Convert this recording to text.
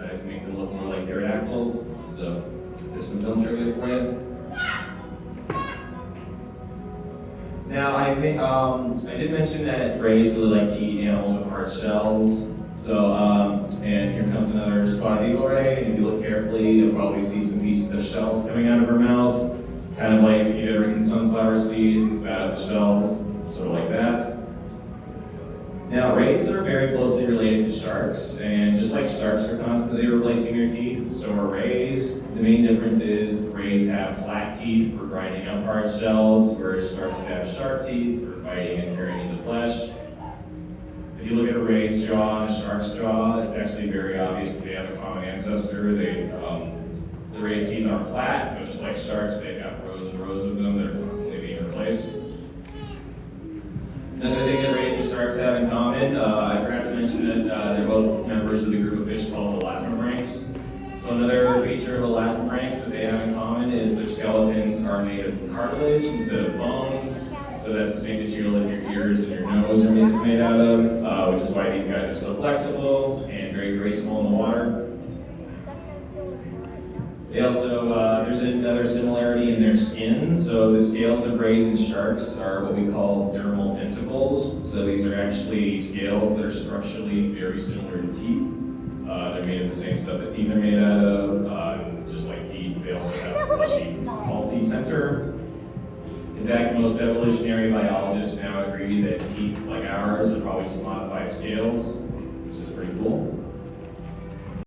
decided to make them look more like pterodactyls. So there's some film trivia for you. Now, I did mention that rays really like to eat animals with hard shells. So, and here comes another spotted eagle ray, and if you look carefully, you'll probably see some pieces of shells coming out of her mouth, kind of like if you've ever eaten sunflower seeds and spat out the shells, sort of like that. Now, rays are very closely related to sharks, and just like sharks are constantly replacing their teeth, so are rays. The main difference is rays have flat teeth for grinding up hard shells, whereas sharks have sharp teeth for biting and tearing into flesh. If you look at a ray's jaw and a shark's jaw, it's actually very obvious that they have a common ancestor. The ray's teeth are flat, but just like sharks, they've got rows and rows of them that are constantly being replaced. Another thing that rays and sharks have in common, I forgot to mention that they're both members of the group of fish called the elasmobranchs. So another feature of elasmobranchs that they have in common is their skeletons are made of cartilage instead of bone. So that's the same material that your ears and your nose are made out of, which is why these guys are so flexible and very graceful in the water. They also, there's another similarity in their skin. So the scales of rays and sharks are what we call dermal denticles. So these are actually scales that are structurally very similar to teeth. They're made of the same stuff that teeth are made out of. Just like teeth, they also have a fleshy pulpy center. In fact, most evolutionary biologists now agree that teeth like ours are probably just modified scales, which is pretty cool.